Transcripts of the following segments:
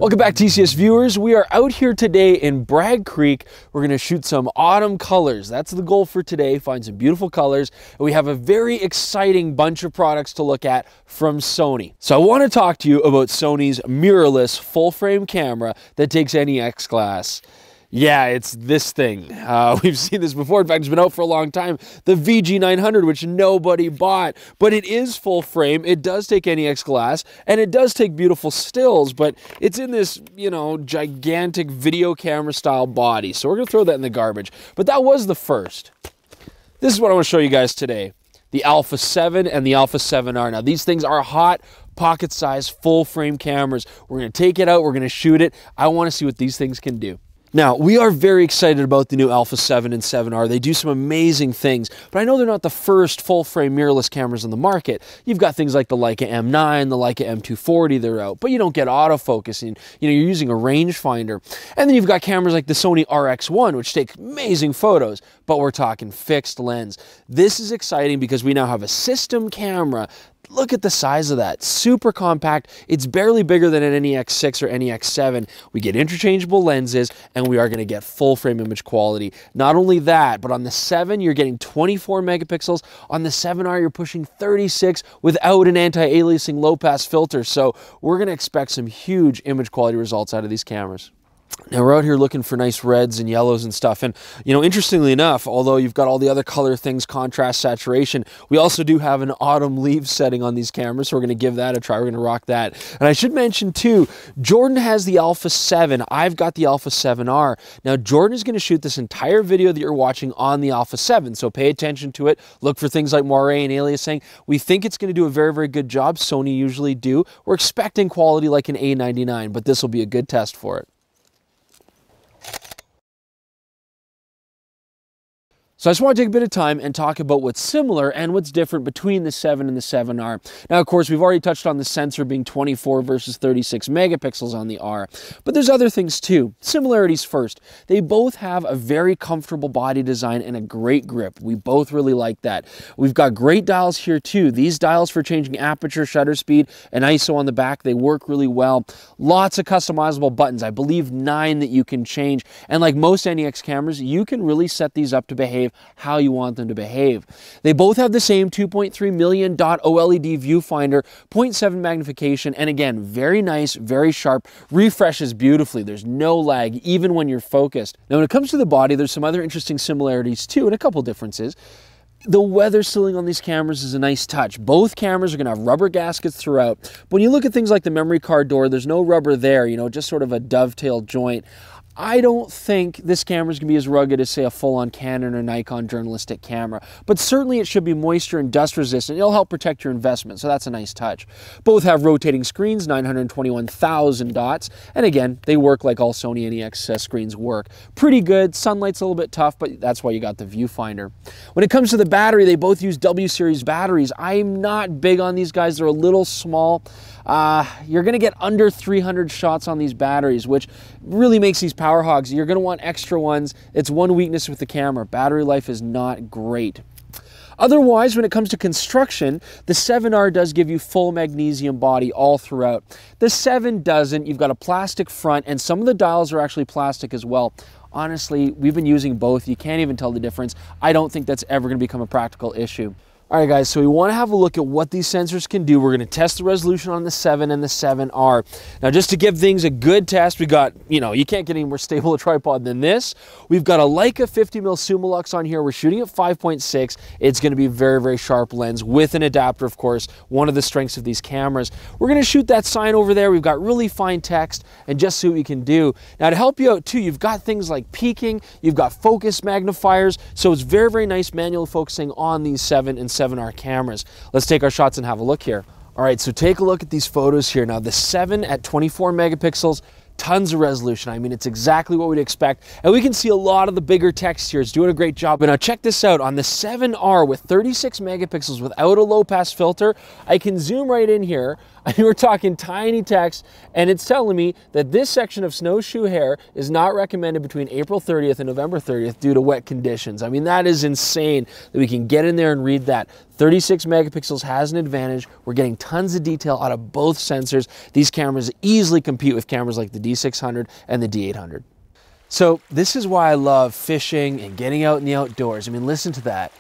Welcome back, TCS viewers. We are out here today in Bragg Creek. We're going to shoot some autumn colors. That's the goal for today, find some beautiful colors. And we have a very exciting bunch of products to look at from Sony. So I want to talk to you about Sony's mirrorless full-frame camera that takes NEX glass. Yeah, it's this thing. We've seen this before. In fact, it's been out for a long time. The VG900, which nobody bought. But it is full frame. It does take NEX glass, and it does take beautiful stills, but it's in this, you know, gigantic video camera style body. So we're going to throw that in the garbage. But that was the first. This is what I want to show you guys today. The Alpha 7 and the Alpha 7R. Now, these things are hot, pocket-sized, full-frame cameras. We're going to take it out. We're going to shoot it. I want to see what these things can do. Now, we are very excited about the new Alpha 7 and 7R. They do some amazing things, but I know they're not the first full-frame mirrorless cameras on the market. You've got things like the Leica M9, the Leica M240, they're out, but you don't get autofocus, and you're using a rangefinder. And then you've got cameras like the Sony RX1, which take amazing photos, but we're talking fixed lens. This is exciting because we now have a system camera. Look at the size of that. Super compact. It's barely bigger than an NEX6 or NEX7. We get interchangeable lenses, and we are going to get full frame image quality. Not only that, but on the 7, you're getting 24 megapixels. On the 7R, you're pushing 36 without an anti-aliasing low-pass filter. So we're going to expect some huge image quality results out of these cameras. Now, we're out here looking for nice reds and yellows and stuff, and interestingly enough, although you've got all the other color things, contrast, saturation, we also do have an autumn leaf setting on these cameras, so we're going to give that a try. We're going to rock that. And I should mention too, Jordan has the Alpha 7. I've got the Alpha 7R. Now, Jordan is going to shoot this entire video that you're watching on the Alpha 7, so pay attention to it. Look for things like moire and aliasing. We think it's going to do a very, very good job. Sony usually do. We're expecting quality like an A99, but this will be a good test for it. So I just want to take a bit of time and talk about what's similar and what's different between the 7 and the 7R. Now, of course, we've already touched on the sensor being 24 versus 36 megapixels on the R, but there's other things too. Similarities first. They both have a very comfortable body design and a great grip. We both really like that. We've got great dials here too. These dials for changing aperture, shutter speed, and ISO on the back, they work really well. Lots of customizable buttons. I believe 9 that you can change. And like most NEX cameras, you can really set these up to behave how you want them to behave. They both have the same 2.3 million dot OLED viewfinder, 0.7 magnification, and again, very nice, very sharp, refreshes beautifully. There's no lag, even when you're focused. Now, when it comes to the body, there's some other interesting similarities too, and a couple differences. The weather sealing on these cameras is a nice touch. Both cameras are going to have rubber gaskets throughout. But when you look at things like the memory card door, there's no rubber there, just sort of a dovetail joint. I don't think this camera is going to be as rugged as, say, a full-on Canon or Nikon journalistic camera, but certainly it should be moisture and dust resistant. It'll help protect your investment, so that's a nice touch. Both have rotating screens, 921,000 dots, and again, they work like all Sony NEX screens work. Pretty good. Sunlight's a little bit tough, but that's why you got the viewfinder. When it comes to the battery, they both use W-series batteries. I'm not big on these guys. They're a little small. You're going to get under 300 shots on these batteries, which really makes these power hogs. You're going to want extra ones. It's one weakness with the camera. Battery life is not great. Otherwise, when it comes to construction, the 7R does give you full magnesium body all throughout. The 7 doesn't. You've got a plastic front, and some of the dials are actually plastic as well. Honestly, we've been using both. You can't even tell the difference. I don't think that's ever going to become a practical issue. All right, guys, so we want to have a look at what these sensors can do. We're going to test the resolution on the 7 and the 7R. Now, just to give things a good test, we got, you can't get any more stable a tripod than this. We've got a Leica 50mm Summilux on here. We're shooting at 5.6. It's going to be a very, very sharp lens with an adapter, of course, one of the strengths of these cameras. We're going to shoot that sign over there. We've got really fine text and just see what we can do. Now, to help you out, too, you've got things like peaking. You've got focus magnifiers. So it's very, very nice manual focusing on these 7 and 7R cameras. Let's take our shots and have a look here. All right, so take a look at these photos here. Now, the 7 at 24 megapixels, tons of resolution. I mean, it's exactly what we'd expect. And we can see a lot of the bigger text here. It's doing a great job. But now check this out. On the 7R with 36 megapixels without a low pass filter, I can zoom right in here. I mean, we're talking tiny text, and it's telling me that this section of snowshoe hair is not recommended between April 30th and November 30th due to wet conditions. I mean, that is insane that we can get in there and read that. 36 megapixels has an advantage. We're getting tons of detail out of both sensors. These cameras easily compete with cameras like the D600 and the D800. So this is why I love fishing and getting out in the outdoors. I mean, listen to that.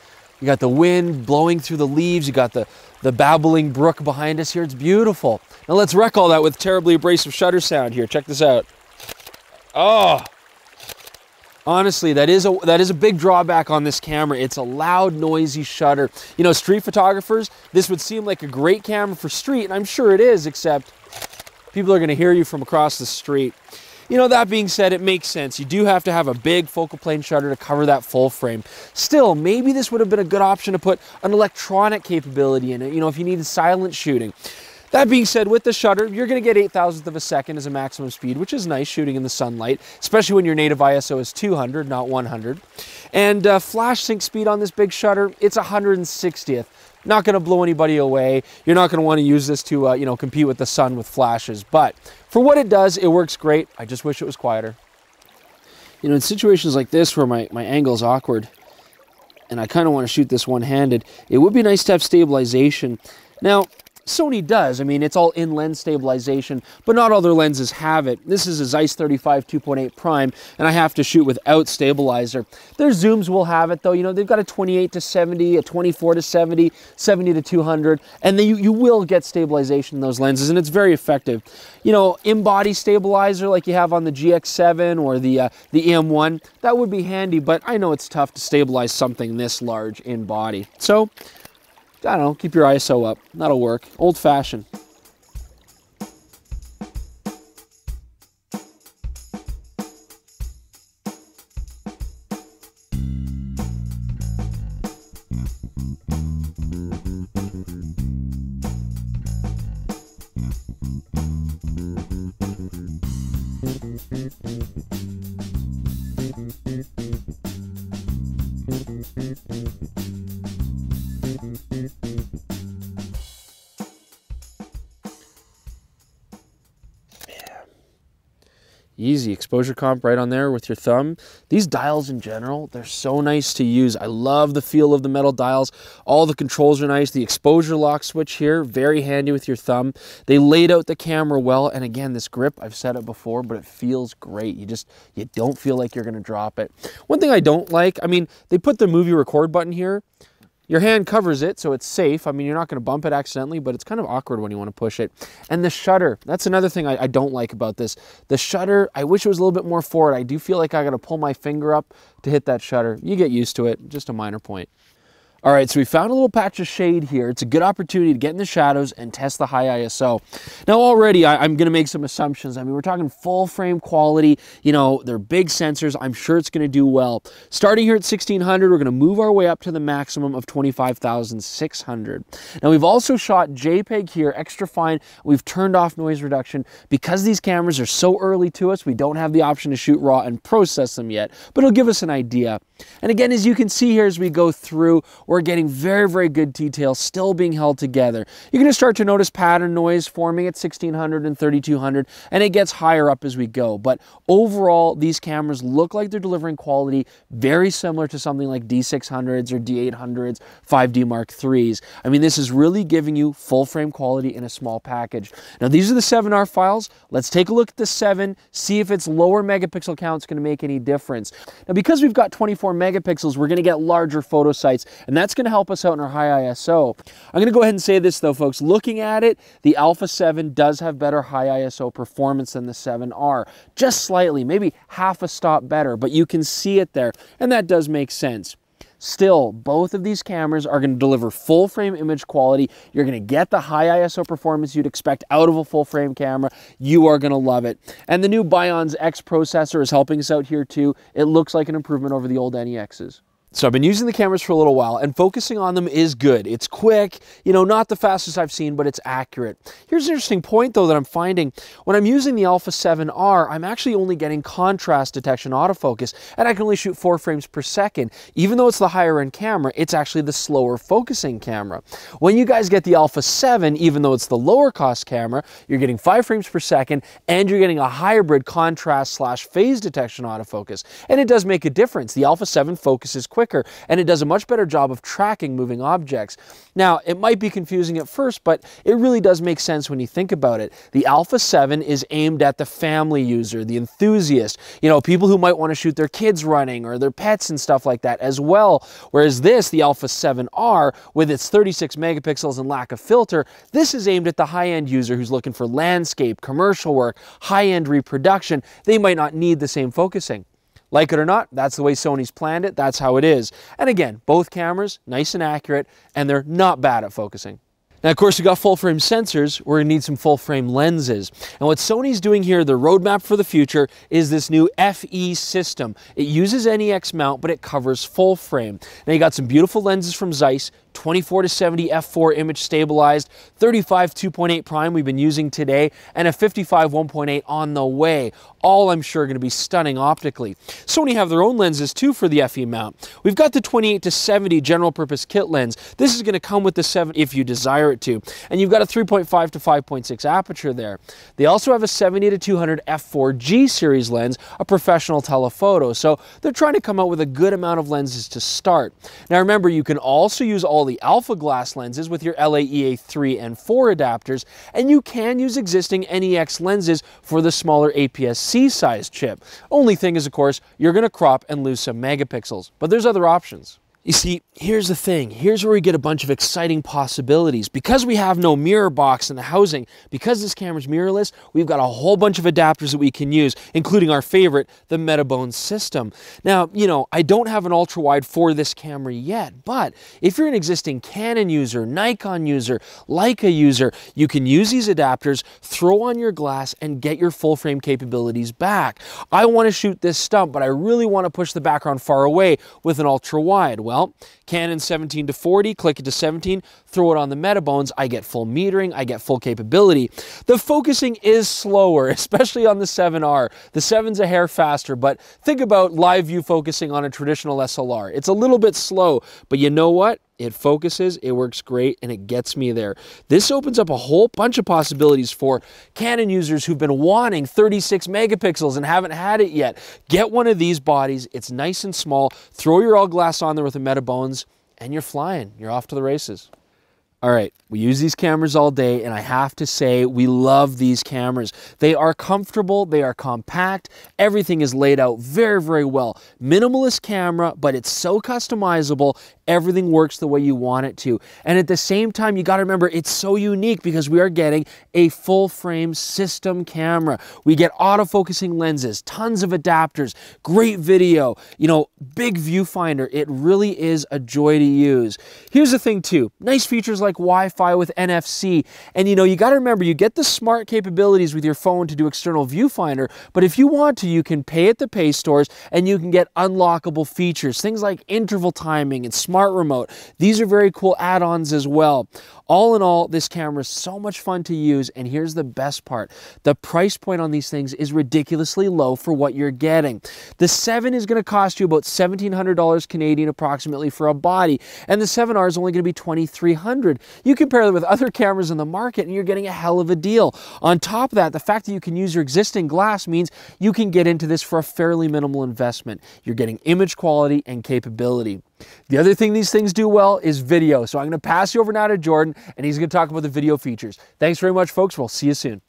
You got the wind blowing through the leaves. You got the babbling brook behind us here. It's beautiful. Now let's wreck all that with terribly abrasive shutter sound here. Check this out. Oh, honestly, that is a big drawback on this camera. It's a loud, noisy shutter. You know, street photographers, this would seem like a great camera for street, and I'm sure it is, except people are going to hear you from across the street. You know, that being said, it makes sense. You do have to have a big focal plane shutter to cover that full frame. Still, maybe this would have been a good option to put an electronic capability in it, you know, if you needed silent shooting. That being said, with the shutter, you're going to get 0.08 of a second as a maximum speed, which is nice shooting in the sunlight, especially when your native ISO is 200, not 100. And flash sync speed on this big shutter, it's 160th. Not going to blow anybody away. You're not going to want to use this to, you know, compete with the sun with flashes. But for what it does, it works great. I just wish it was quieter. You know, in situations like this where my angle's awkward and I kind of want to shoot this one-handed, it would be nice to have stabilization. Now, Sony does. I mean, it's all in-lens stabilization, but not all their lenses have it. This is a Zeiss 35 2.8 prime, and I have to shoot without stabilizer. Their zooms will have it, though. You know, they've got a 28 to 70, a 24 to 70, 70 to 200, and then you will get stabilization in those lenses, and it's very effective. You know, in-body stabilizer like you have on the GX7 or the EM1, that would be handy, but I know it's tough to stabilize something this large in-body. So, I don't know, keep your ISO up. That'll work. Old-fashioned. Easy exposure comp right on there with your thumb. These dials in general, they're so nice to use. I love the feel of the metal dials. All the controls are nice. The exposure lock switch here, very handy with your thumb. They laid out the camera well, and again, this grip, I've said it before, but it feels great. You don't feel like you're gonna drop it. One thing I don't like, I mean, they put the movie record button here. Your hand covers it, so it's safe. I mean, you're not going to bump it accidentally, but it's kind of awkward when you want to push it. And the shutter, that's another thing I don't like about this. The shutter, I wish it was a little bit more forward. I do feel like I got to pull my finger up to hit that shutter. You get used to it, just a minor point. All right, so we found a little patch of shade here. It's a good opportunity to get in the shadows and test the high ISO. Now already I'm gonna make some assumptions. I mean, we're talking full frame quality, you know, they're big sensors. I'm sure it's gonna do well. Starting here at 1600, we're gonna move our way up to the maximum of 25,600. Now we've also shot JPEG here, extra fine. We've turned off noise reduction. Because these cameras are so early to us, we don't have the option to shoot raw and process them yet, but it'll give us an idea. And again, as you can see here as we go through, we're getting very, very good detail still being held together. You're going to start to notice pattern noise forming at 1600 and 3200, and it gets higher up as we go. But overall, these cameras look like they're delivering quality very similar to something like D600s or D800s, 5D Mark IIIs. I mean, this is really giving you full frame quality in a small package. Now, these are the 7R files. Let's take a look at the 7, see if its lower megapixel count is going to make any difference. Now, because we've got 24 megapixels, we're going to get larger photo sites, and that's going to help us out in our high ISO. I'm going to go ahead and say this though, folks. Looking at it, the Alpha 7 does have better high ISO performance than the 7R. Just slightly, maybe half a stop better, but you can see it there, and that does make sense. Still, both of these cameras are going to deliver full frame image quality. You're going to get the high ISO performance you'd expect out of a full frame camera. You are going to love it. And the new Bion's X processor is helping us out here too. It looks like an improvement over the old NEXs. So I've been using the cameras for a little while, and focusing on them is good. It's quick, you know, not the fastest I've seen, but it's accurate. Here's an interesting point though that I'm finding. When I'm using the A7R, I'm actually only getting contrast detection autofocus, and I can only shoot 4 frames per second. Even though it's the higher end camera, it's actually the slower focusing camera. When you guys get the A7, even though it's the lower cost camera, you're getting 5 frames per second, and you're getting a hybrid contrast / phase detection autofocus. And it does make a difference. The A7 focuses quicker, and it does a much better job of tracking moving objects. Now, it might be confusing at first, but it really does make sense when you think about it. The A7 is aimed at the family user, the enthusiast, you know, people who might want to shoot their kids running or their pets and stuff like that as well. Whereas this, the A7R, with its 36 megapixels and lack of filter, this is aimed at the high-end user who's looking for landscape, commercial work, high-end reproduction. They might not need the same focusing. Like it or not, that's the way Sony's planned it, that's how it is. And again, both cameras, nice and accurate, and they're not bad at focusing. Now, of course, we got full frame sensors. We're gonna need some full frame lenses. And what Sony's doing here, the roadmap for the future, is this new FE system. It uses NEX mount, but it covers full frame. Now, you got some beautiful lenses from Zeiss, 24-70 f4 image stabilized, 35 2.8 prime we've been using today, and a 55 1.8 on the way. All, I'm sure, going to be stunning optically. Sony have their own lenses too for the FE mount. We've got the 28-70 general purpose kit lens. This is going to come with the 7 if you desire it to. And you've got a 3.5 to 5.6 aperture there. They also have a 70-200 f4G series lens, a professional telephoto. So they're trying to come out with a good amount of lenses to start. Now remember, you can also use all the alpha glass lenses with your LAEA 3 and 4 adapters, and you can use existing NEX lenses for the smaller APS-C size chip. Only thing is, of course, you're going to crop and lose some megapixels, but there's other options. You see, here's the thing. Here's where we get a bunch of exciting possibilities. Because we have no mirror box in the housing, because this camera's mirrorless, we've got a whole bunch of adapters that we can use, including our favorite, the Metabone system. Now, you know, I don't have an ultra-wide for this camera yet, but if you're an existing Canon user, Nikon user, Leica user, you can use these adapters, throw on your glass, and get your full-frame capabilities back. I want to shoot this stump, but I really want to push the background far away with an ultra-wide. Well, Canon 17-40, click it to 17, throw it on the Metabones, I get full metering, I get full capability. The focusing is slower, especially on the 7R. The 7's a hair faster, but think about live view focusing on a traditional SLR. It's a little bit slow, but you know what? It focuses, it works great, and it gets me there. This opens up a whole bunch of possibilities for Canon users who've been wanting 36 megapixels and haven't had it yet. Get one of these bodies, it's nice and small, throw your all glass on there with a Metabones, and you're flying. You're off to the races. All right, we use these cameras all day, and I have to say, we love these cameras. They are comfortable, they are compact, everything is laid out very, very well. Minimalist camera, but it's so customizable, everything works the way you want it to. And at the same time, you gotta remember, it's so unique because we are getting a full frame system camera. We get autofocusing lenses, tons of adapters, great video, you know, big viewfinder. It really is a joy to use. Here's the thing too, nice features like Wi-Fi with NFC, and you know, you got to remember, you get the smart capabilities with your phone to do external viewfinder, but if you want to, you can pay at the pay stores and you can get unlockable features, things like interval timing and smart remote. These are very cool add-ons as well. All in all, this camera is so much fun to use, and here's the best part. The price point on these things is ridiculously low for what you're getting. The 7 is going to cost you about $1,700 Canadian approximately for a body, and the 7R is only going to be $2,300. You compare that with other cameras in the market, and you're getting a hell of a deal. On top of that, the fact that you can use your existing glass means you can get into this for a fairly minimal investment. You're getting image quality and capability. The other thing these things do well is video. So I'm going to pass you over now to Jordan, and he's going to talk about the video features. Thanks very much, folks. We'll see you soon.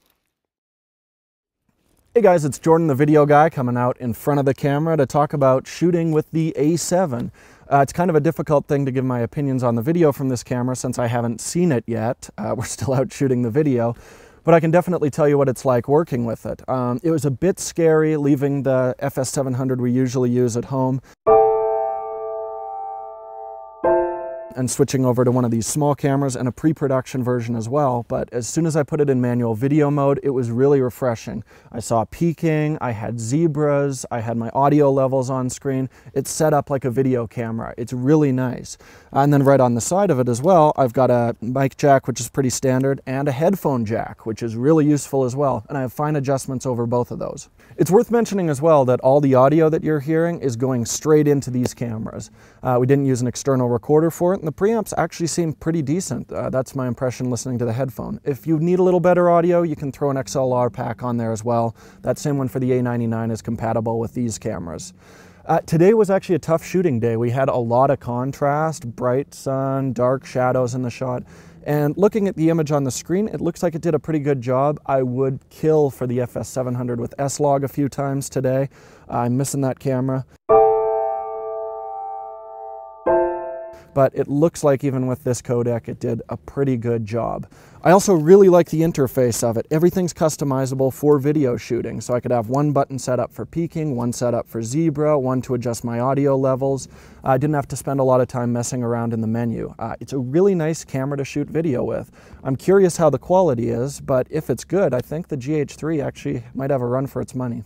Hey guys, it's Jordan, the video guy, coming out in front of the camera to talk about shooting with the A7. It's kind of a difficult thing to give my opinions on the video from this camera since I haven't seen it yet. We're still out shooting the video. But I can definitely tell you what it's like working with it. It was a bit scary leaving the FS700 we usually use at home. and switching over to one of these small cameras and a pre-production version as well. But as soon as I put it in manual video mode, it was really refreshing. I saw peaking, I had zebras, I had my audio levels on screen. It's set up like a video camera. It's really nice. And then right on the side of it as well, I've got a mic jack, which is pretty standard, and a headphone jack, which is really useful as well. And I have fine adjustments over both of those. It's worth mentioning as well that all the audio that you're hearing is going straight into these cameras. We didn't use an external recorder for it, and the preamps actually seem pretty decent. That's my impression listening to the headphone. If you need a little better audio, you can throw an XLR pack on there as well. That same one for the A99 is compatible with these cameras. Today was actually a tough shooting day. We had a lot of contrast, bright sun, dark shadows in the shot. And looking at the image on the screen, it looks like it did a pretty good job. I would kill for the FS700 with S-Log a few times today. I'm missing that camera. But it looks like even with this codec, it did a pretty good job. I also really like the interface of it. Everything's customizable for video shooting. So I could have one button set up for peaking, one set up for zebra, one to adjust my audio levels. I didn't have to spend a lot of time messing around in the menu. It's a really nice camera to shoot video with. I'm curious how the quality is, but if it's good, I think the GH3 actually might have a run for its money.